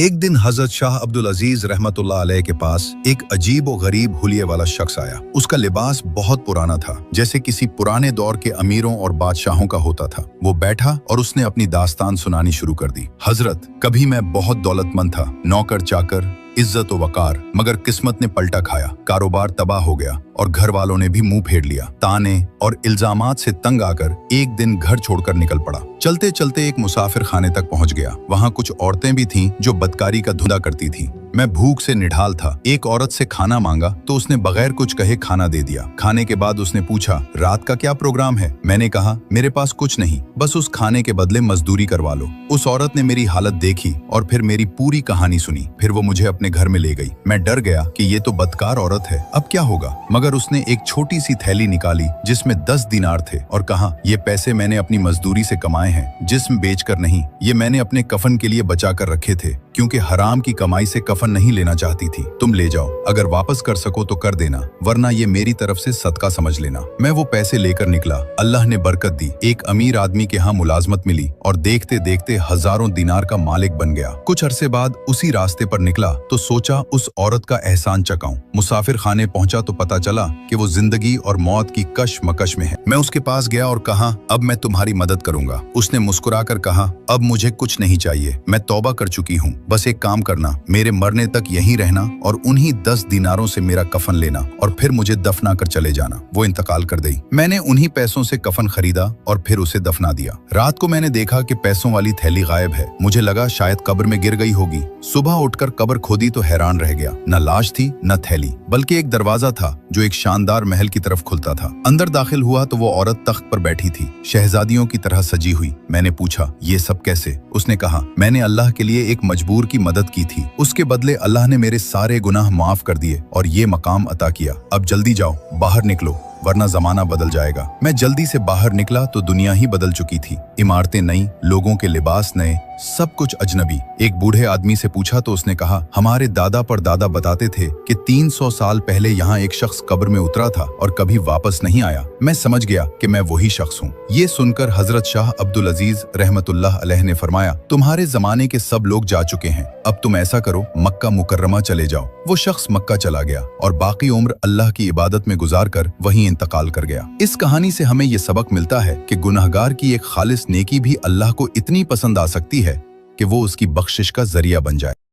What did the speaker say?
एक दिन हजरत शाह अब्दुल अजीज रहमतुल्लाह अलैह के पास एक अजीब और गरीब हुलिये वाला शख्स आया। उसका लिबास बहुत पुराना था, जैसे किसी पुराने दौर के अमीरों और बादशाहों का होता था। वो बैठा और उसने अपनी दास्तान सुनानी शुरू कर दी। हजरत, कभी मैं बहुत दौलतमंद था, नौकर चाकर, इज्जत व वकार, मगर किस्मत ने पलटा खाया, कारोबार तबाह हो गया और घर वालों ने भी मुंह फेर लिया। ताने और इल्जामात से तंग आकर एक दिन घर छोड़कर निकल पड़ा। चलते चलते एक मुसाफिर खाने तक पहुंच गया। वहां कुछ औरतें भी थीं जो बदकारी का धुंधा करती थीं। मैं भूख से निढाल था। एक औरत से खाना मांगा तो उसने बगैर कुछ कहे खाना दे दिया। खाने के बाद उसने पूछा, रात का क्या प्रोग्राम है? मैंने कहा, मेरे पास कुछ नहीं, बस उस खाने के बदले मजदूरी करवा लो। उस औरत ने मेरी हालत देखी और फिर मेरी पूरी कहानी सुनी। फिर वो मुझे अपने घर में ले गई। मैं डर गया कि ये तो बदकार औरत है, अब क्या होगा? मगर उसने एक छोटी सी थैली निकाली जिसमें 10 दिनार थे और कहा, ये पैसे मैंने अपनी मजदूरी से कमाए हैं, जिस्म बेचकर नहीं। ये मैंने अपने कफन के लिए बचा कर रखे थे, क्योंकि हराम की कमाई से कफन नहीं लेना चाहती थी। तुम ले जाओ, अगर वापस कर सको तो कर देना, वरना ये मेरी तरफ से सदका समझ लेना। मैं वो पैसे लेकर निकला। अल्लाह ने बरकत दी। एक अमीर आदमी के यहाँ मुलाजमत मिली और देखते देखते हजारों दिनार का मालिक बन गया। कुछ अरसे बाद उसी रास्ते पर निकला तो सोचा उस औरत का एहसान चकाऊं। मुसाफिर खाने पहुंचा तो पता चला कि वो जिंदगी और मौत की कशमकश में है। मैं उसके पास गया और कहा, अब मैं तुम्हारी मदद करूंगा। उसने मुस्कुराकर कहा, अब मुझे कुछ नहीं चाहिए, मैं तौबा कर चुकी हूँ। बस एक काम करना, मेरे मरने तक यहीं रहना और उन्हीं 10 दिनारों से मेरा कफन लेना और फिर मुझे दफना कर चले जाना। वो इंतकाल कर गई। मैंने उन्हीं पैसों से कफन खरीदा और फिर उसे दफना दिया। रात को मैंने देखा कि पैसों वाली थैली गायब है। मुझे लगा शायद कब्र में गिर गई होगी। सुबह उठकर कब्र खोदी तो हैरान रह गया। न लाश थी न थैली, बल्कि एक दरवाजा था जो एक शानदार महल की तरफ खुलता था। अंदर दाखिल हुआ तो वो औरत तख्त पर बैठी थी, शहजादियों की तरह सजी हुई। मैंने पूछा, ये सब कैसे? उसने कहा, मैंने अल्लाह के लिए एक मजबूर की मदद की थी, उसके बदले अल्लाह ने मेरे सारे गुनाह माफ कर दिए और ये मकाम अता किया। अब जल्दी जाओ, बाहर निकलो, वरना जमाना बदल जाएगा। मैं जल्दी से बाहर निकला तो दुनिया ही बदल चुकी थी। इमारतें नई, लोगों के लिबास नए, सब कुछ अजनबी। एक बूढ़े आदमी से पूछा तो उसने कहा, हमारे दादा पर दादा बताते थे कि 300 साल पहले यहाँ एक शख्स कब्र में उतरा था और कभी वापस नहीं आया। मैं समझ गया कि मैं वही शख्स हूँ। ये सुनकर हजरत शाह अब्दुल अजीज रहमतुल्लाह अलैह ने फरमाया, तुम्हारे जमाने के सब लोग जा चुके हैं, अब तुम ऐसा करो, मक्का मुकर्रमा चले जाओ। वो शख्स मक्का चला गया और बाकी उम्र अल्लाह की इबादत में गुजार कर वहीं इंतकाल कर गया। इस कहानी से हमें ये सबक मिलता है कि गुनहगार की एक खालिस नेकी भी अल्लाह को इतनी पसंद आ सकती है कि वो उसकी बख्शिश का जरिया बन जाए।